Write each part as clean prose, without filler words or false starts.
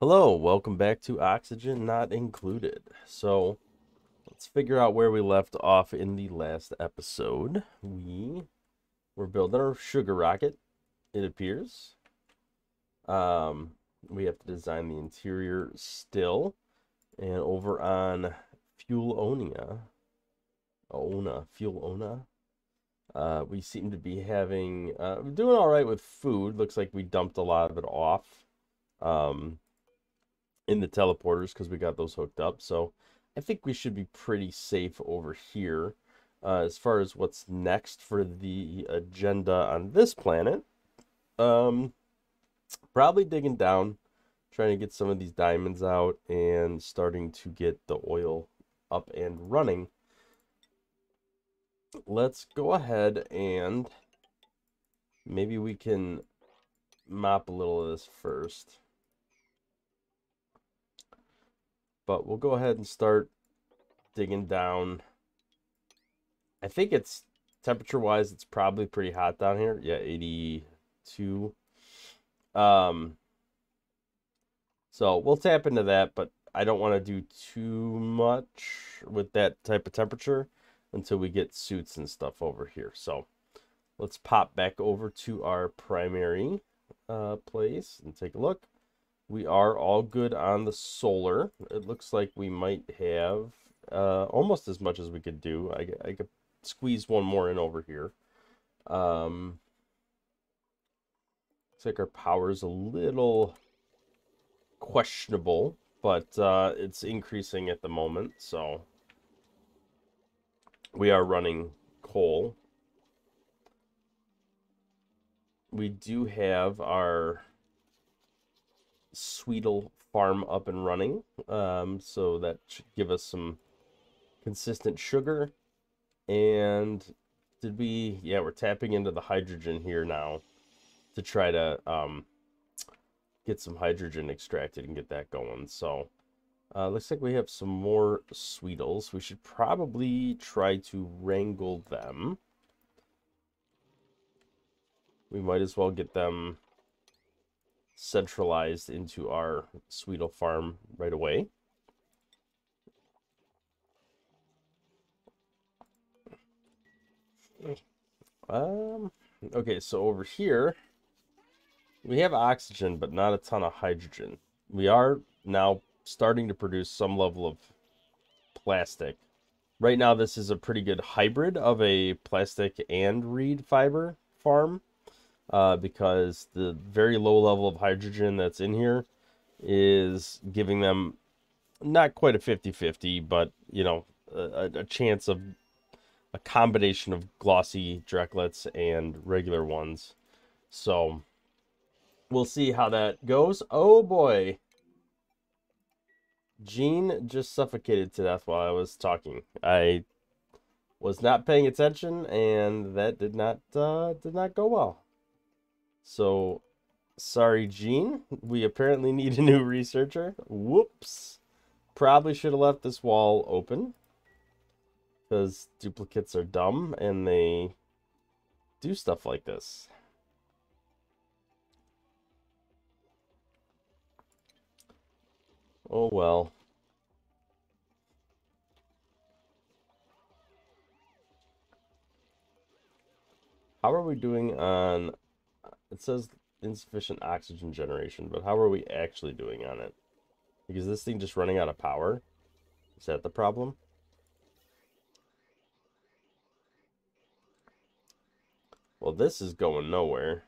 Hello, welcome back to Oxygen Not Included. So, let's figure out where we left off in the last episode. We were building our sugar rocket, it appears. We have to design the interior still. And over on Fuelona, we seem to be having, doing all right with food. Looks like we dumped a lot of it off. In the teleporters because we got those hooked up. So I think we should be pretty safe over here. As far as what's next for the agenda on this planet, probably digging down, trying to get some of these diamonds out and starting to get the oil up and running. Let's go ahead and maybe we can mop a little of this first. But we'll go ahead and start digging down. I think it's temperature-wise, it's probably pretty hot down here. Yeah, 82. So we'll tap into that, but I don't want to do too much with that type of temperature until we get suits and stuff over here. So let's pop back over to our primary place and take a look. We are all good on the solar. It looks like we might have almost as much as we could do. I could squeeze one more in over here. Looks like our power is a little questionable, but it's increasing at the moment. So we are running coal. We do have our Sweetle farm up and running, so that should give us some consistent sugar. And we're tapping into the hydrogen here now to try to get some hydrogen extracted and get that going. So looks like we have some more Sweetles. We should probably try to wrangle them. We might as well get them centralized into our Sweetle farm right away. Okay, so over here we have oxygen, but not a ton of hydrogen. We are now starting to produce some level of plastic. Right now, this is a pretty good hybrid of a plastic and reed fiber farm. Because the very low level of hydrogen that's in here is giving them not quite a 50-50, but, you know, a chance of a combination of glossy Drecklets and regular ones. So we'll see how that goes. Oh boy. Gene just suffocated to death while I was talking. I was not paying attention, and that did not go well. So, sorry, Gene. We apparently need a new researcher. Whoops. Probably should have left this wall open, because duplicates are dumb, and they do stuff like this. Oh, well. How are we doing on... It says insufficient oxygen generation, but how are we actually doing on it? Because this thing just running out of power? Is that the problem? Well, this is going nowhere.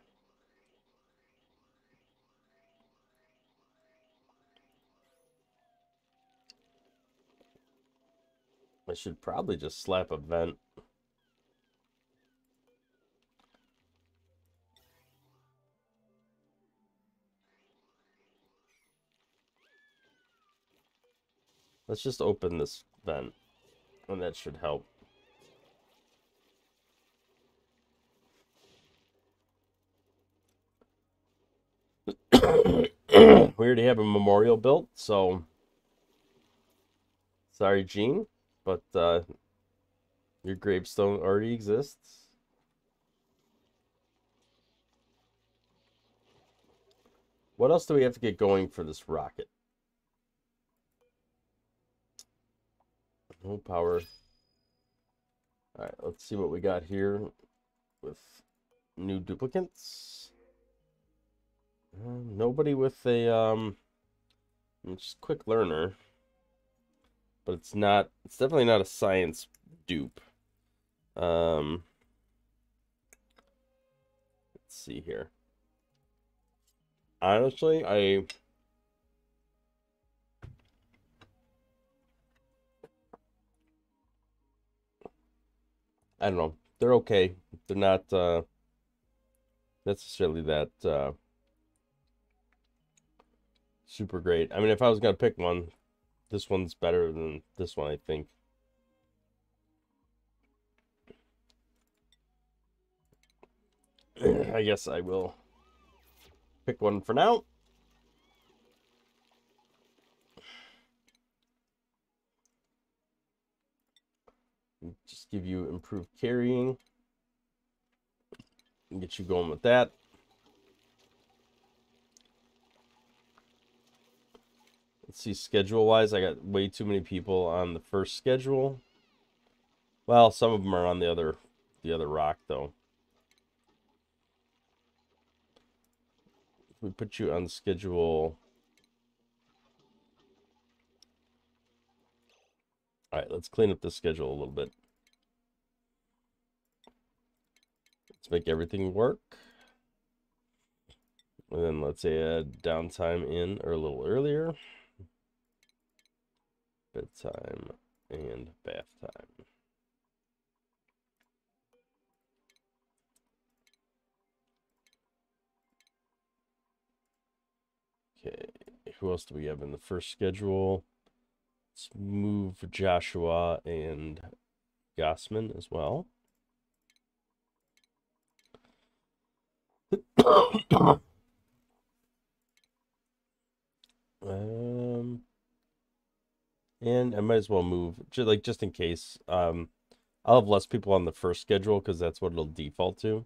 I should probably just slap a vent. Let's just open this vent, and that should help. We already have a memorial built, so sorry, Gene, but your gravestone already exists. What else do we have to get going for this rocket? No power. All right, let's see what we got here with new duplicants. Nobody with a just quick learner, but it's definitely not a science dupe. Let's see here. Honestly, I don't know. They're okay. They're not necessarily that super great. I mean, if I was gonna pick one, this one's better than this one, I think. I guess I will pick one for now. Just give you improved carrying and get you going with that. Let's see, schedule-wise, I got way too many people on the first schedule. Well, some of them are on the other rock, though. If we put you on schedule. All right, let's clean up the schedule a little bit. Let's make everything work. And then let's add downtime in or a little earlier. Bedtime and bath time. Okay, who else do we have in the first schedule? Let's move Joshua and Gossman as well. And I might as well move just in case. I'll have less people on the first schedule because that's what it'll default to.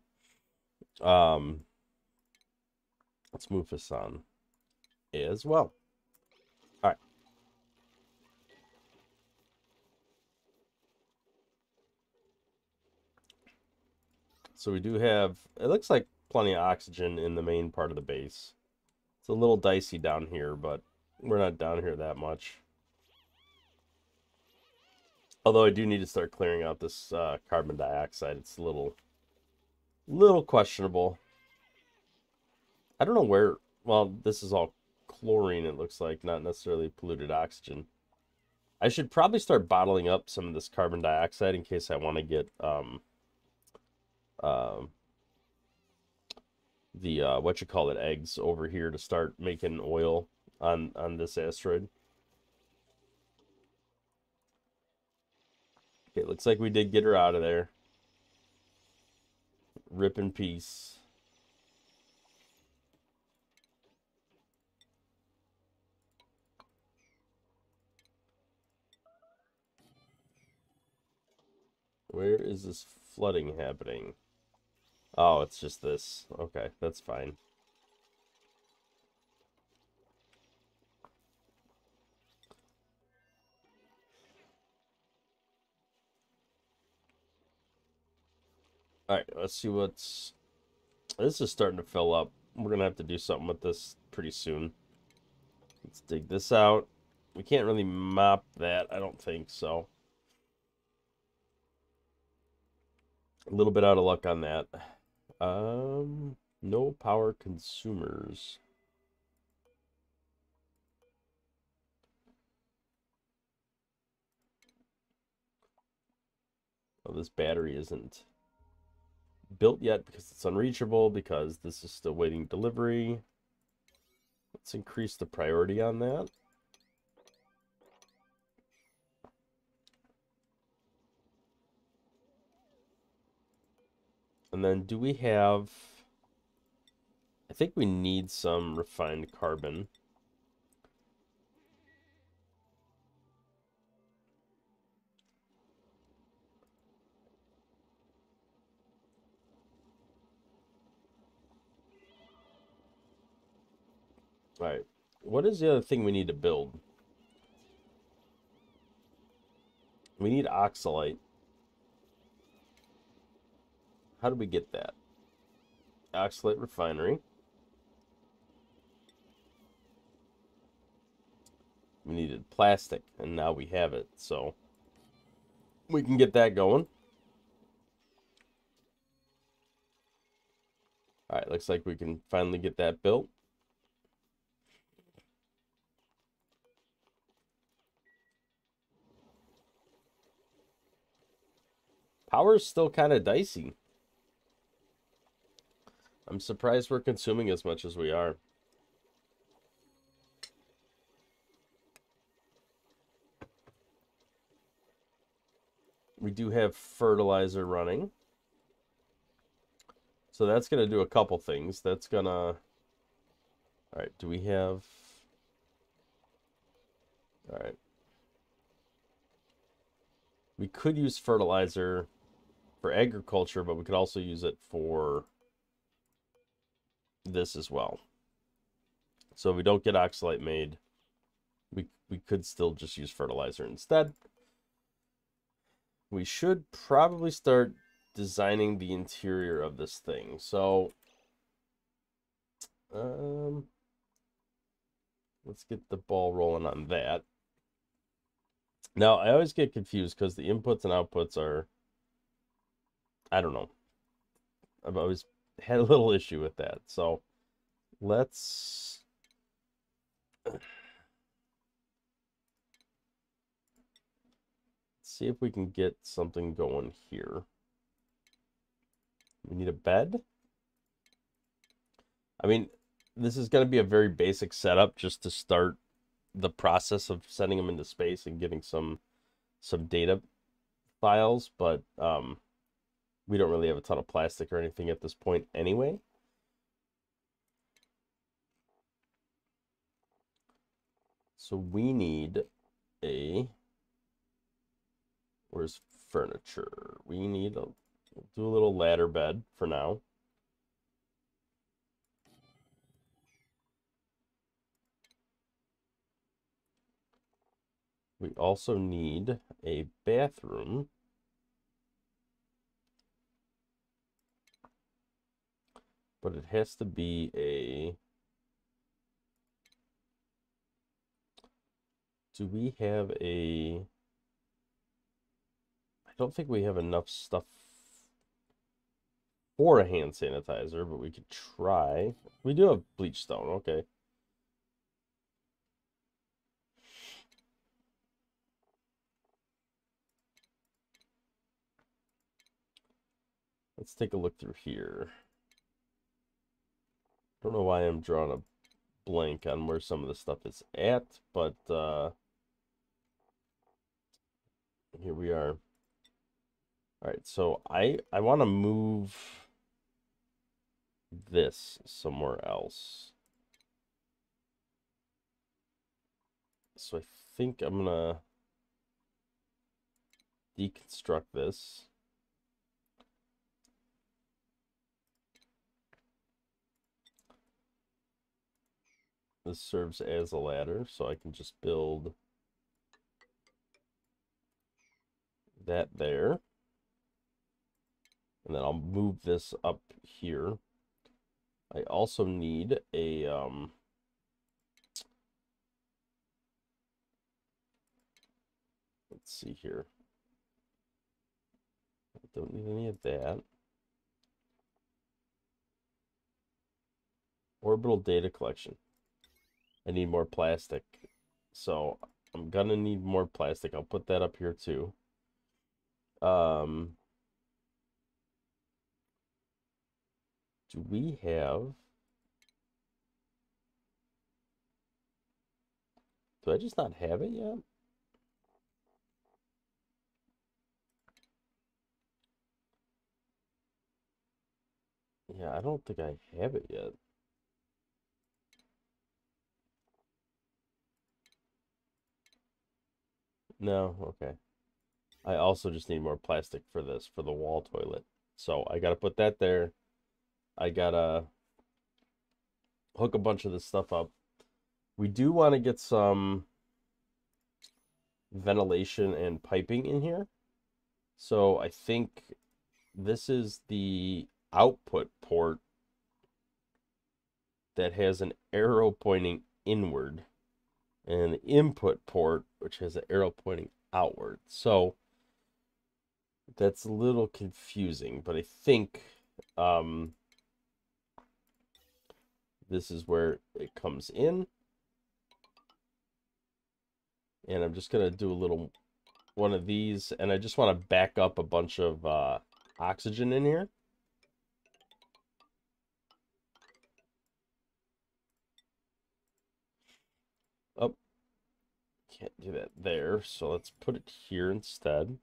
Let's move Hassan as well. All right. So we do have, it looks like plenty of oxygen in the main part of the base. It's a little dicey down here, but we're not down here that much. Although I do need to start clearing out this carbon dioxide. It's a little questionable. I don't know where, well, this is all chlorine, it looks like, not necessarily polluted oxygen. I should probably start bottling up some of this carbon dioxide in case I want to get the what you call it, eggs over here to start making oil on this asteroid. Okay, looks like we did get her out of there. Rip in peace. Where is this flooding happening? Oh, it's just this. Okay, that's fine. All right, let's see what's... This is starting to fill up. We're going to have to do something with this pretty soon. Let's dig this out. We can't really mop that, I don't think so. A little bit out of luck on that. No power consumers. Oh, this battery isn't built yet because it's unreachable, because this is still waiting delivery. Let's increase the priority on that. And then do we have... I think we need some refined carbon. All right. What is the other thing we need to build? We need oxalite. How do we get that? Oxalate refinery. We needed plastic, and now we have it, so we can get that going. All right, looks like we can finally get that built. Power's still kind of dicey. I'm surprised we're consuming as much as we are. We do have fertilizer running. So that's going to do a couple things. That's going to... All right, do we have... All right. We could use fertilizer for agriculture, but we could also use it for this as well. So if we don't get oxalate made, we could still just use fertilizer instead. We should probably start designing the interior of this thing. So let's get the ball rolling on that. Now, I always get confused because the inputs and outputs are, I don't know. I've always had a little issue with that. So let's see if we can get something going here. We need a bed. I mean, this is going to be a very basic setup just to start the process of sending them into space and getting some data files, but we don't really have a ton of plastic or anything at this point anyway. So we need a... Where's furniture? We need a... We'll do a little ladder bed for now. We also need a bathroom. But it has to be a... Do we have a... I don't think we have enough stuff for a hand sanitizer, but we could try. We do have bleach stone, okay. Let's take a look through here. Don't know why I'm drawing a blank on where some of the stuff is at, but here we are. All right, so I want to move this somewhere else. So I think I'm gonna deconstruct this. This serves as a ladder, so I can just build that there. And then I'll move this up here. I also need a let's see here. I don't need any of that. Orbital data collection. I need more plastic. So I'm gonna need more plastic. I'll put that up here too. Do we have... Do I just not have it yet? Yeah, I don't think I have it yet. No, okay. I also just need more plastic for this, for the wall toilet. So I gotta put that there. I gotta hook a bunch of this stuff up. We do want to get some ventilation and piping in here. So I think this is the output port that has an arrow pointing inward, and the input port which has an arrow pointing outward. So that's a little confusing, but I think this is where it comes in. And I'm just going to do a little one of these, and I just want to back up a bunch of oxygen in here. Oh, can't do that there, so let's put it here instead.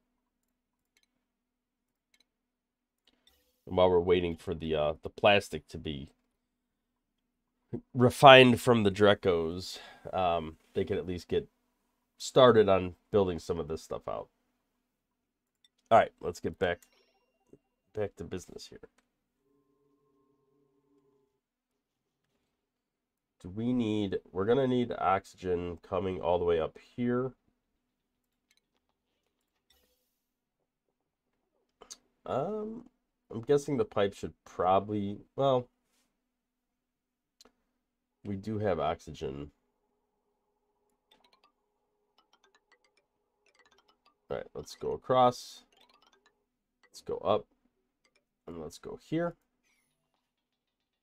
And while we're waiting for the plastic to be refined from the Drecos, they can at least get started on building some of this stuff out. All right, let's get back to business here. We're gonna need oxygen coming all the way up here. I'm guessing the pipe should probably, well, we do have oxygen. All right, let's go across. Let's go up. And let's go here.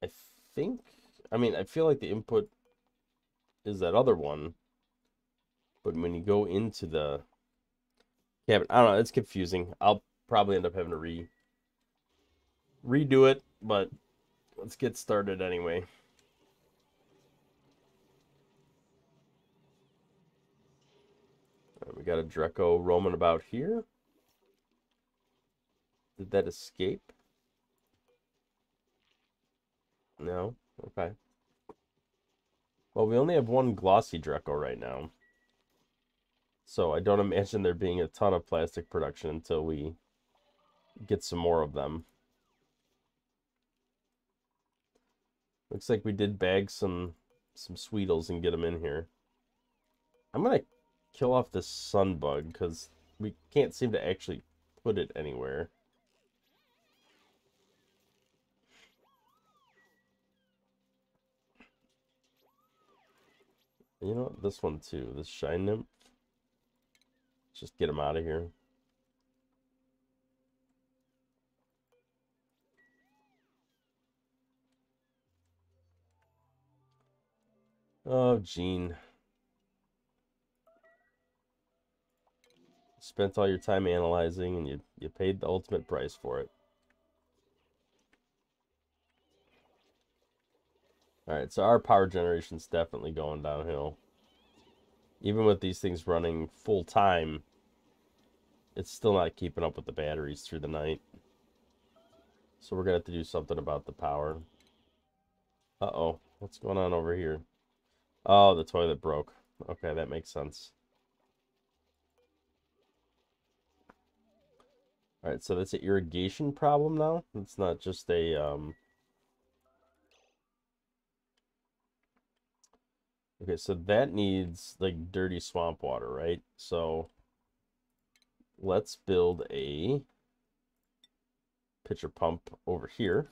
I think, I mean, I feel like the input is that other one. But when you go into the cabin, I don't know, it's confusing. I'll probably end up having to redo it, but let's get started anyway. We got a Dreco roaming about here. Did that escape? No? Okay. Well, we only have one glossy Dreco right now. So I don't imagine there being a ton of plastic production until we get some more of them. Looks like we did bag some Sweetles and get them in here. I'm going to kill off this sun bug because we can't seem to actually put it anywhere. You know what? This one too. This shine nymph. Just get him out of here. Oh, Gene. Spent all your time analyzing and you paid the ultimate price for it. Alright, so our power generation's definitely going downhill. Even with these things running full time, it's still not keeping up with the batteries through the night. So we're going to have to do something about the power. Uh-oh. What's going on over here? Oh, the toilet broke. Okay, that makes sense. Alright, so that's an irrigation problem now? It's not just a, Okay, so that needs, like, dirty swamp water, right? So let's build a pitcher pump over here.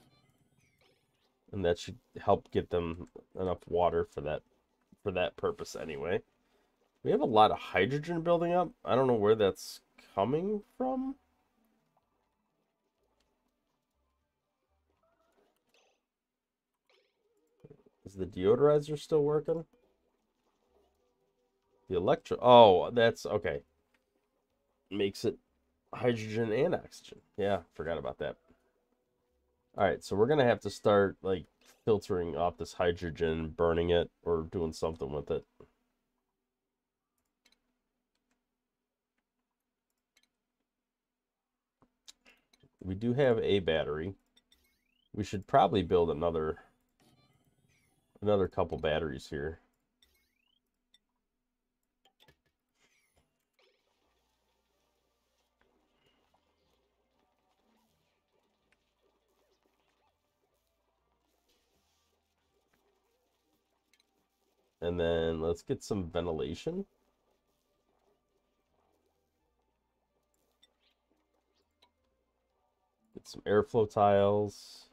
And that should help get them enough water for that purpose anyway. We have a lot of hydrogen building up. I don't know where that's coming from. Is the deodorizer still working? The oh, that's okay. Makes it hydrogen and oxygen. Yeah, forgot about that. All right, so we're gonna have to start like filtering off this hydrogen, burning it, or doing something with it. We do have a battery. We should probably build another couple batteries here. And then let's get some ventilation. Get some airflow tiles.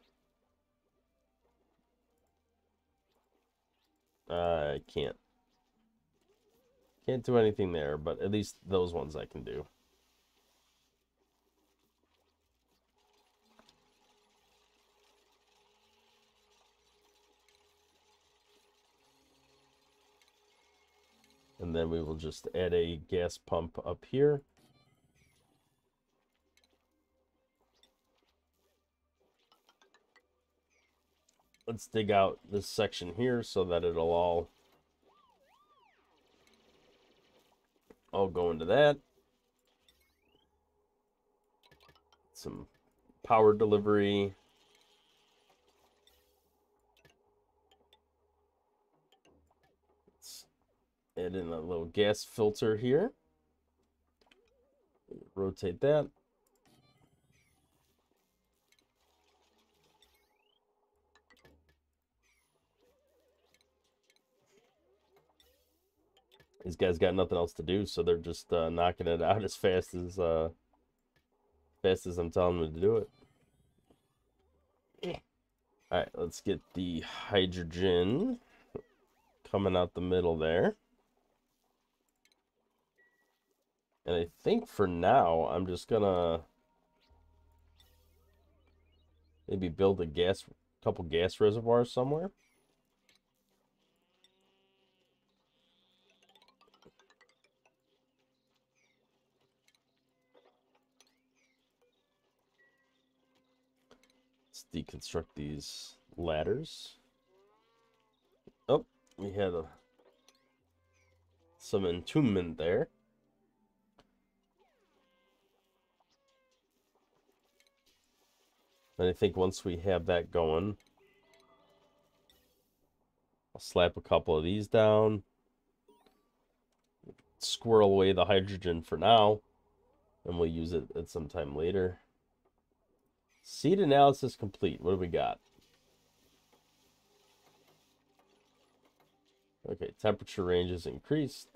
I can't do anything there, but at least those ones I can do. And then we will just add a gas pump up here. Let's dig out this section here so that it'll all go into that. Some power delivery. Let's add in a little gas filter here. Rotate that. These guys got nothing else to do, so they're just knocking it out as fast as I'm telling them to do it. All right, let's get the hydrogen coming out the middle there. And I think for now, I'm just gonna maybe build a couple gas reservoirs somewhere. Let's deconstruct these ladders. Oh, we had some entombment there. And I think once we have that going, I'll slap a couple of these down. Squirrel away the hydrogen for now, and we'll use it at some time later. Seed analysis complete. What do we got? Okay, temperature range is increased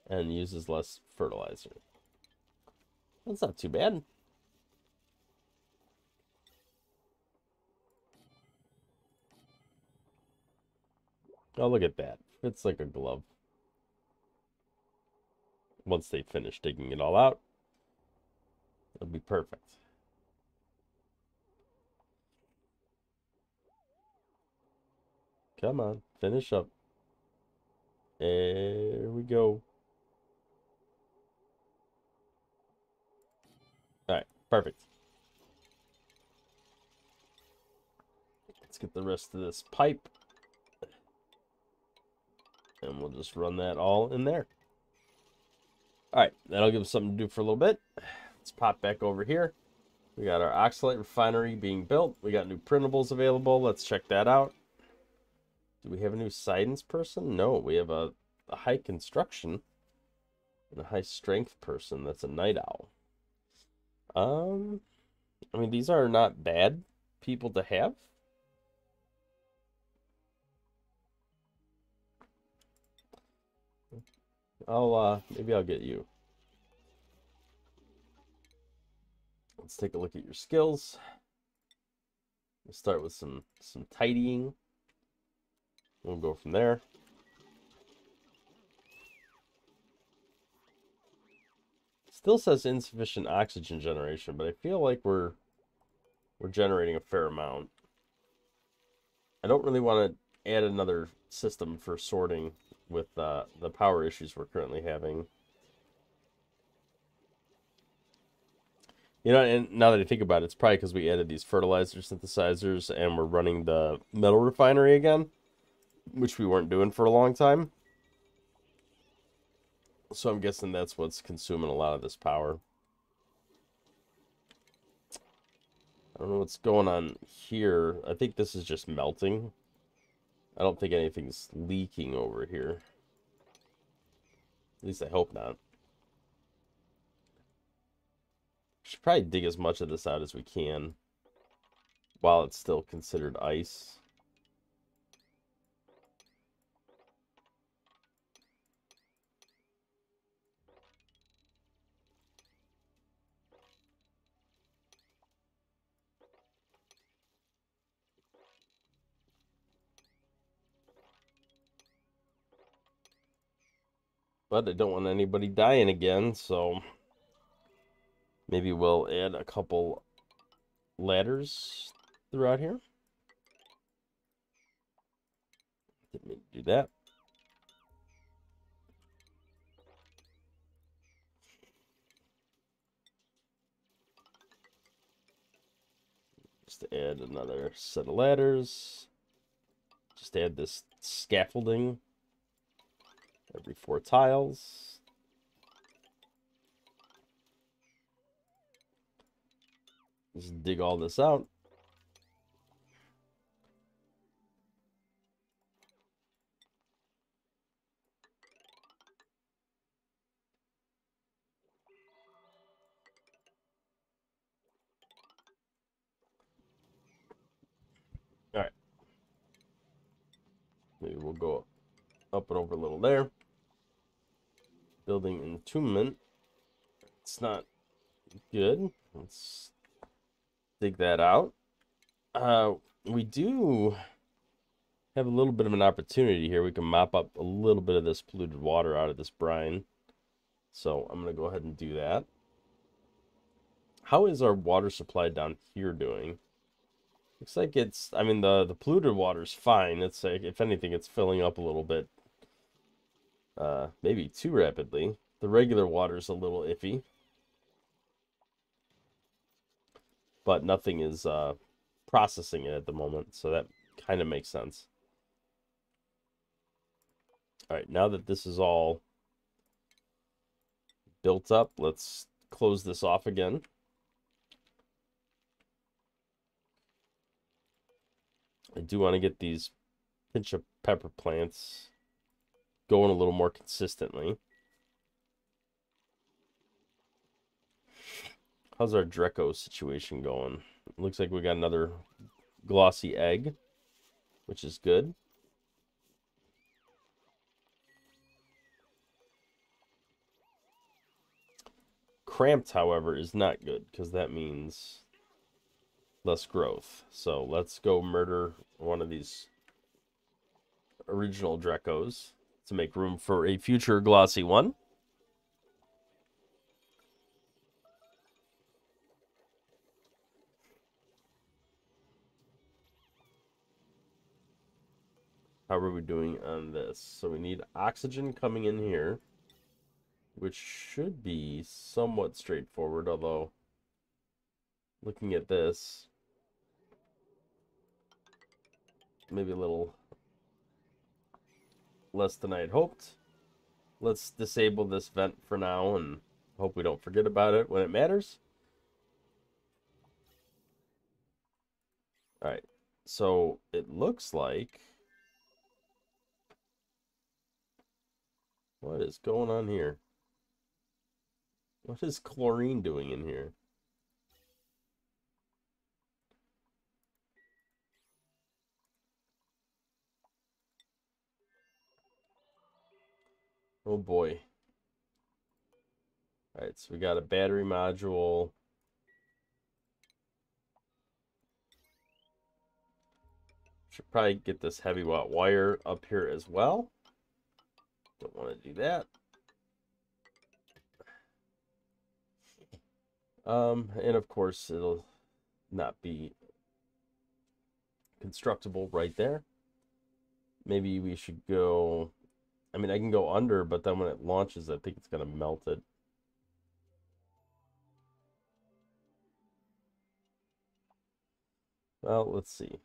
and uses less fertilizer. That's not too bad. Oh, look at that. It's like a glove. Once they finish digging it all out, it'll be perfect. Come on, finish up. There we go. All right, perfect. Let's get the rest of this pipe. And we'll just run that all in there. All right, that'll give us something to do for a little bit. Let's pop back over here. We got our oxalate refinery being built. We got new printables available. Let's check that out. Do we have a new science person? No, we have a high construction and a high strength person. That's a night owl. I mean, these are not bad people to have. Maybe I'll get you. Let's take a look at your skills. We'll start with some tidying. We'll go from there. Still says insufficient oxygen generation, but I feel like we're generating a fair amount. I don't really want to add another system for sorting with the power issues we're currently having. You know, and now that I think about it, it's probably because we added these fertilizer synthesizers and we're running the metal refinery again, which we weren't doing for a long time. So I'm guessing that's what's consuming a lot of this power. I don't know what's going on here. I think this is just melting. I don't think anything's leaking over here. At least I hope not. Should probably dig as much of this out as we can while it's still considered ice. But I don't want anybody dying again, so maybe we'll add a couple ladders throughout here. Didn't mean to do that. Just add another set of ladders. Just add this scaffolding every 4 tiles. Just dig all this out. All right. Maybe we'll go up and over a little there. Building entombment. It's not good. Let's dig that out. We do have a little bit of an opportunity here. We can mop up a little bit of this polluted water out of this brine. So I'm going to go ahead and do that. How is our water supply down here doing? Looks like it's, I mean, the polluted water's fine. It's like, if anything, it's filling up a little bit. Maybe too rapidly. The regular water's a little iffy. But nothing is processing it at the moment, so that kind of makes sense. All right, now that this is all built up, let's close this off again. I do want to get these pinch of pepper plants going a little more consistently. How's our Dreco situation going? It looks like we got another glossy egg, which is good. Cramped, however, is not good because that means less growth. So let's go murder one of these original Drecos to make room for a future glossy one. How are we doing on this? So we need oxygen coming in here, which should be somewhat straightforward, although looking at this, maybe a little less than I had hoped. Let's disable this vent for now and hope we don't forget about it when it matters. All right, so it looks like, what is going on here? What is chlorine doing in here? Oh boy. All right, so we got a battery module. Should probably get this heavy watt wire up here as well. Don't want to do that. And of course, it'll not be constructible right there. Maybe we should go, I mean, I can go under, but then when it launches, I think it's going to melt it. Well, let's see.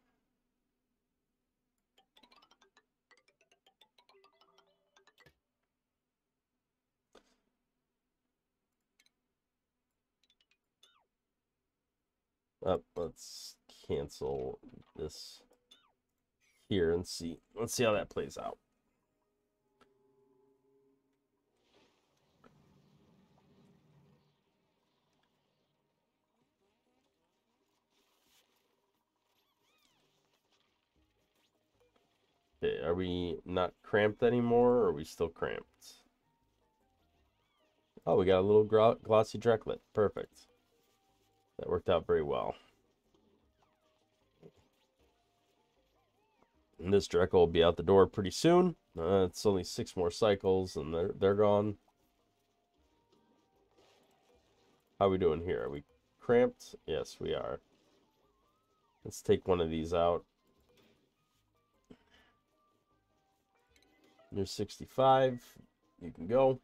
Let's cancel this here and see. Let's see how that plays out. Okay, are we not cramped anymore, or are we still cramped? Oh, we got a little glossy Dreklet. Perfect. That worked out very well. And this Dreco will be out the door pretty soon. It's only 6 more cycles, and they're gone. How are we doing here? Are we cramped? Yes, we are. Let's take one of these out. You're 65. You can go.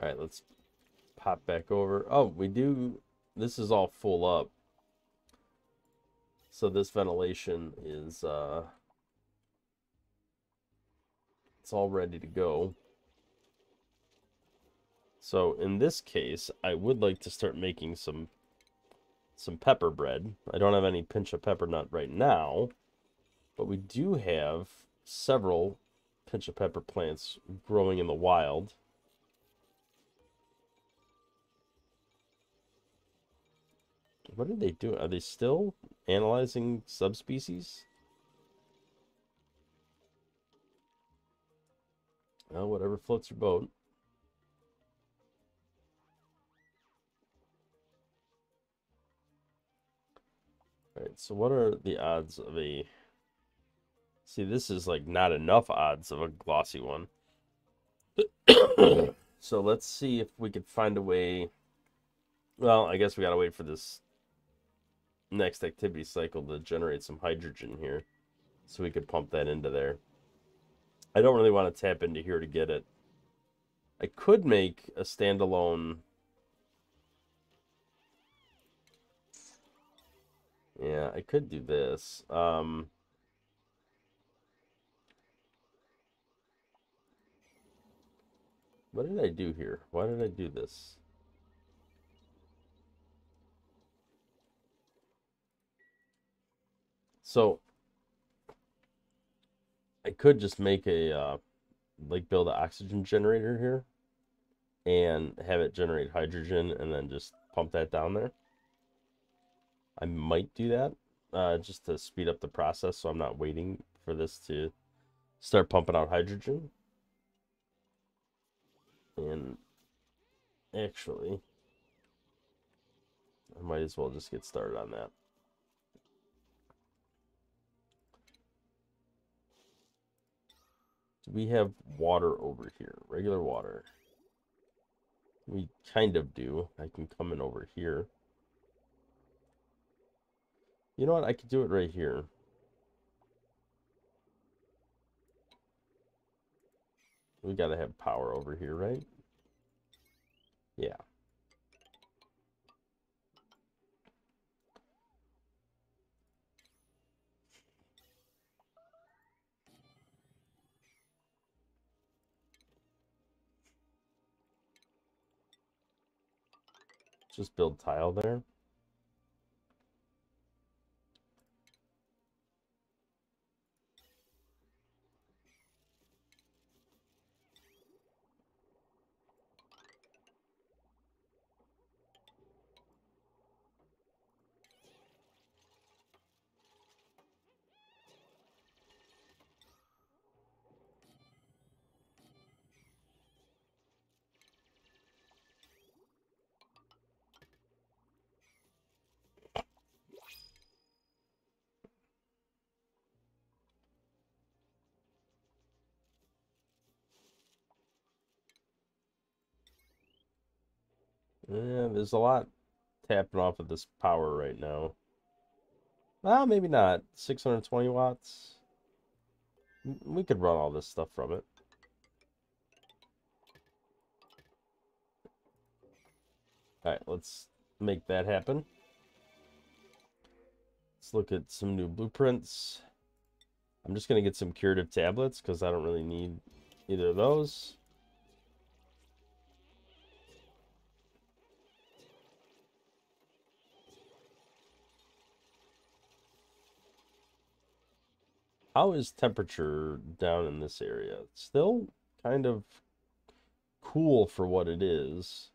All right, let's pop back over. Oh, we do. This is all full up. So this ventilation is it's all ready to go. So in this case, I would like to start making some pepper bread. I don't have any pinch of pepper nut right now, but we do have several pinch of pepper plants growing in the wild. What are they doing? Are they still analyzing subspecies? Oh, whatever floats your boat. All right, so what are the odds of a... See, this is like not enough odds of a glossy one. So let's see if we could find a way. Well, I guess we gotta wait for this next activity cycle to generate some hydrogen here, so we could pump that into there. I don't really want to tap into here to get it. I could make a standalone. Yeah, I could do this. What did I do here? Why did I do this? So I could just make a like build an oxygen generator here and have it generate hydrogen and then just pump that down there. I might do that just to speed up the process so I'm not waiting for this to start pumping out hydrogen. And actually, I might as well just get started on that. We have water over here, regular water. We kind of do. I can come in over here. You know what? I could do it right here. We gotta have power over here, right? Yeah. Just build tile there. Yeah, there's a lot tapping off of this power right now. Well, maybe not. 620 watts. We could run all this stuff from it. All right, let's make that happen. Let's look at some new blueprints. I'm just going to get some curative tablets because I don't really need either of those. How is temperature down in this area? It's still kind of cool for what it is.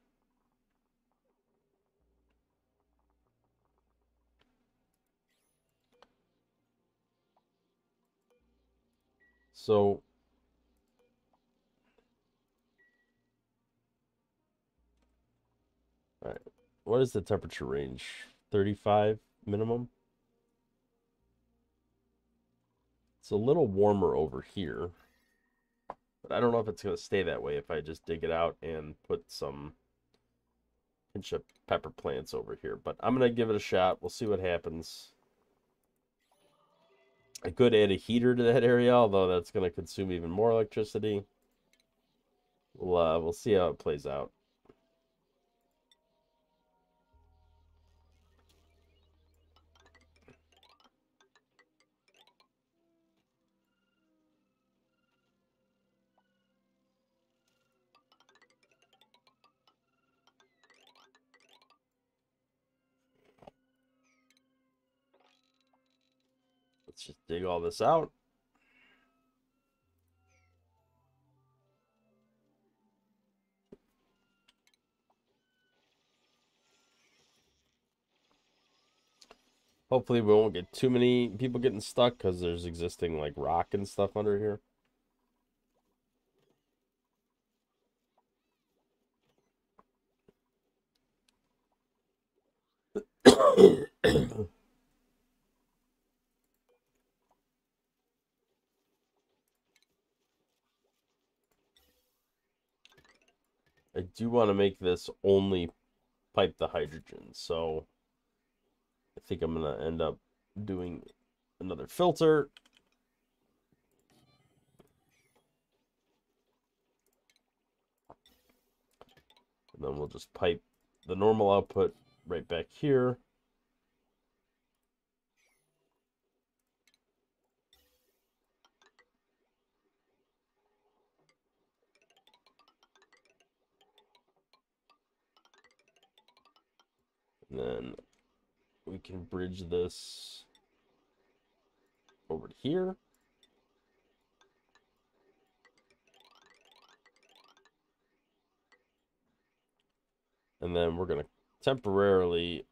So all right. What is the temperature range? 35 minimum? It's a little warmer over here, but I don't know if it's going to stay that way if I just dig it out and put some pinch of pepper plants over here. But I'm going to give it a shot. We'll see what happens. I could add a heater to that area, although that's going to consume even more electricity. We'll see how it plays out. Let's just dig all this out. Hopefully we won't get too many people getting stuck because there's existing like rock and stuff under here. I do want to make this only pipe the hydrogen, so I think I'm going to end up doing another filter. And then we'll just pipe the normal output right back here. And then we can bridge this over to here. And then we're going to temporarily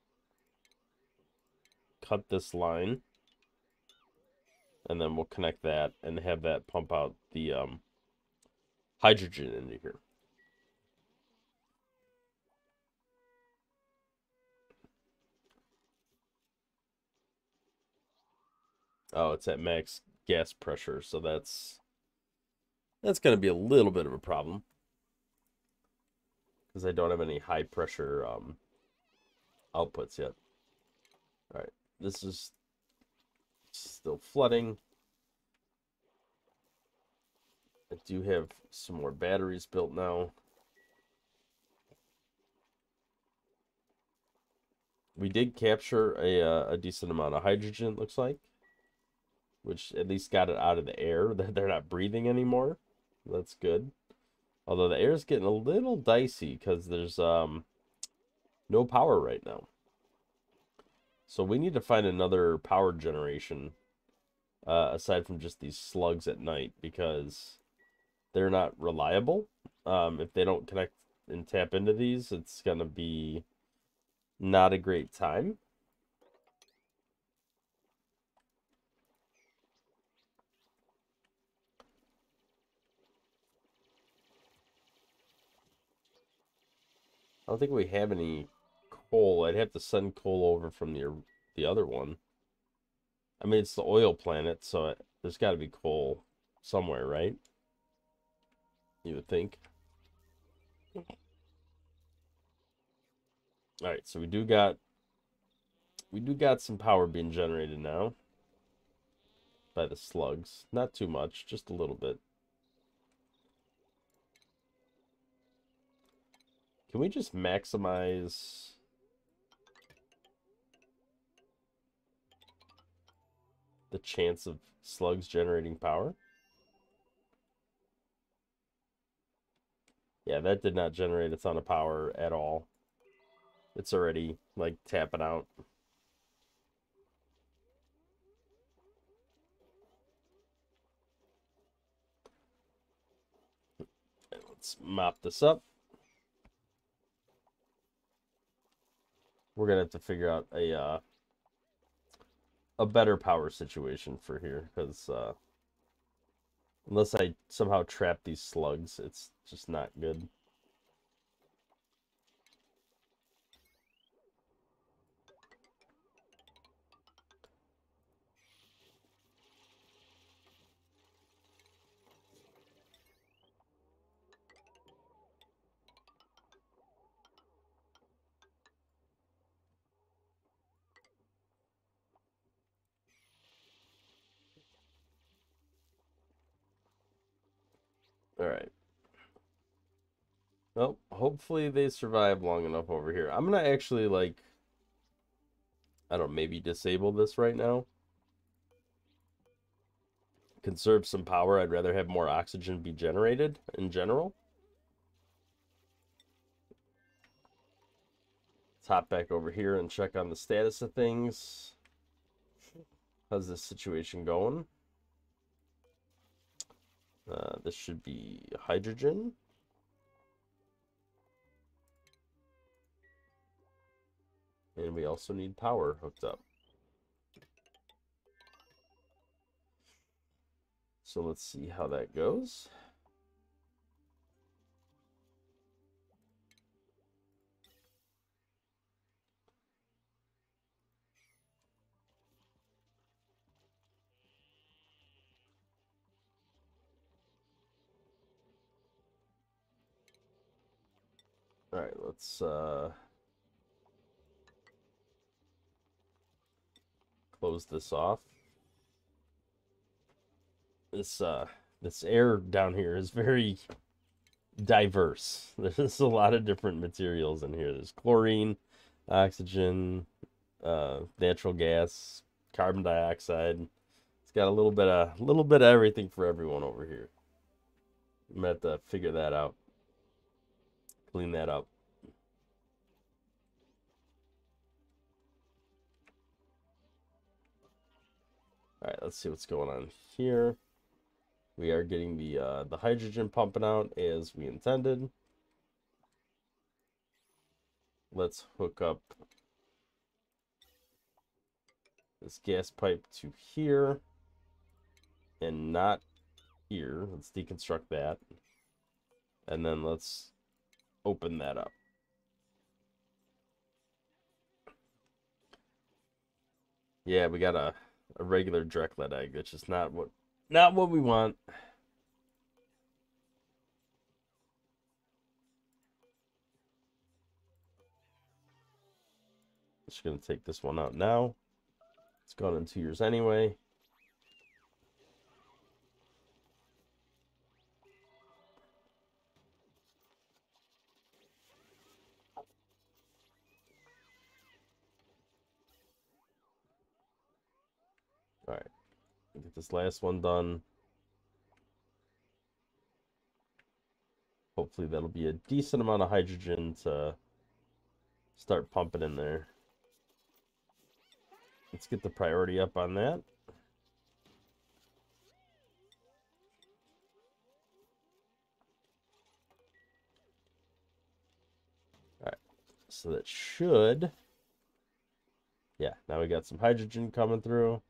cut this line. And then we'll connect that and have that pump out the hydrogen into here. Oh, it's at max gas pressure, so that's going to be a little bit of a problem because I don't have any high pressure outputs yet. All right, this is still flooding. I do have some more batteries built now. We did capture a decent amount of hydrogen, it looks like, which at least got it out of the air. They're not breathing anymore. That's good. Although the air is getting a little dicey because there's no power right now. So we need to find another power generation aside from just these slugs at night because they're not reliable. If they don't connect and tap into these, it's going to be not a great time. I don't think we have any coal. I'd have to send coal over from the other one. I mean, it's the oil planet, so there's got to be coal somewhere, right? You would think. All right, so we do got some power being generated now by the slugs. Not too much, just a little bit. Can we just maximize the chance of slugs generating power? Yeah, that did not generate a ton of power at all. It's already like tapping out. Let's mop this up. We're gonna have to figure out a better power situation for here because Unless I somehow trap these slugs, it's just not good. Alright. Well, hopefully they survive long enough over here. I'm gonna actually, like, I don't know, maybe disable this right now. Conserve some power. I'd rather have more oxygen be generated in general. Let's hop back over here and check on the status of things. How's this situation going? This should be hydrogen. And we also need power hooked up. So let's see how that goes. All right, let's close this off. This air down here is very diverse. There's a lot of different materials in here. There's chlorine, oxygen, natural gas, carbon dioxide. It's got a little bit of everything for everyone over here. I'm gonna have to figure that out. Clean that up. All right, let's see what's going on here. We are getting the hydrogen pumping out as we intended. Let's hook up this gas pipe to here and not here. Let's deconstruct that. And then let's open that up. Yeah, we got a regular Drecklet egg, which is not what we want. Just gonna take this one out now. It's gone in 2 years anyway. All right, get this last one done. Hopefully that'll be a decent amount of hydrogen to start pumping in there. Let's get the priority up on that. All right, so that should, yeah, now we got some hydrogen coming through.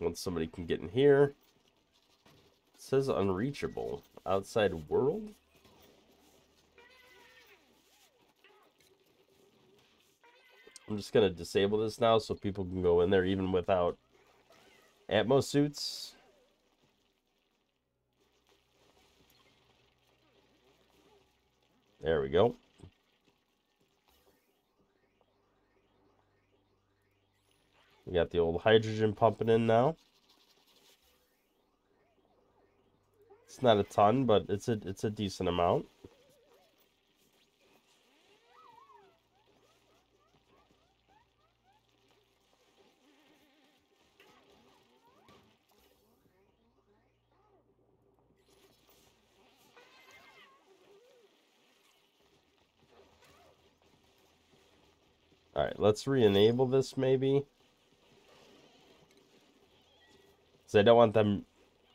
Once somebody can get in here. It says unreachable. Outside world? I'm just going to disable this now so people can go in there even without Atmos suits. There we go. We got the old hydrogen pumping in now. It's not a ton, but it's a decent amount. All right, let's re-enable this maybe. Because I don't want them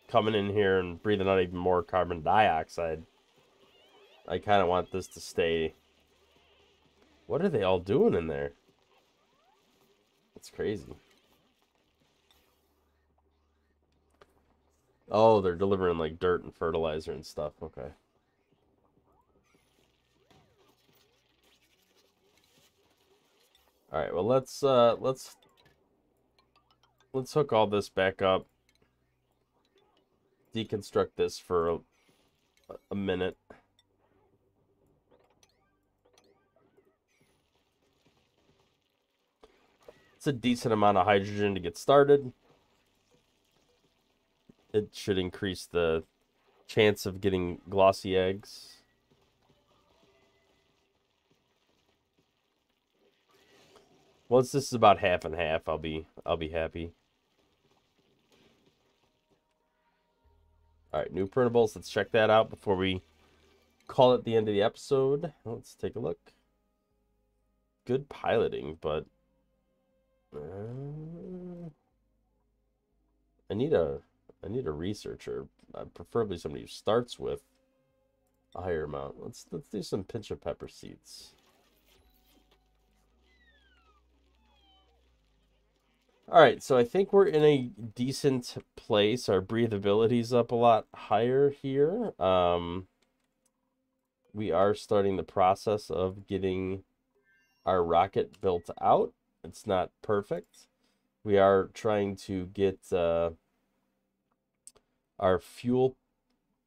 coming in here and breathing out even more carbon dioxide. I kind of want this to stay. What are they all doing in there? That's crazy. Oh, they're delivering like dirt and fertilizer and stuff. Okay. All right. Well, let's hook all this back up. Deconstruct this for a minute. It's a decent amount of hydrogen to get started. It should increase the chance of getting glossy eggs. Once this is about half and half, I'll be happy. All right, new printables. Let's check that out before we call it the end of the episode. Let's take a look. Good piloting, but I need a researcher, preferably somebody who starts with a higher amount. Let's do some pinch of pepper seeds. All right, so I think we're in a decent place. Our breathability's up a lot higher here. We are starting the process of getting our rocket built out. It's not perfect. We are trying to get our fuel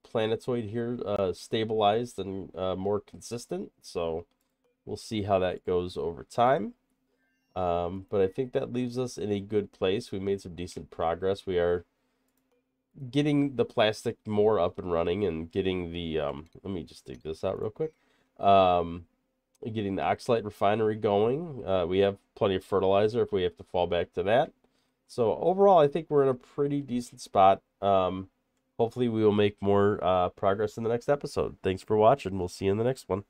planetoid here stabilized and more consistent. So we'll see how that goes over time. But I think that leaves us in a good place. We made some decent progress. We are getting the plastic more up and running and getting the let me just dig this out real quick. Getting the oxalate refinery going. We have plenty of fertilizer if we have to fall back to that. So overall, I think we're in a pretty decent spot. Hopefully we will make more progress in the next episode. Thanks for watching. We'll see you in the next one.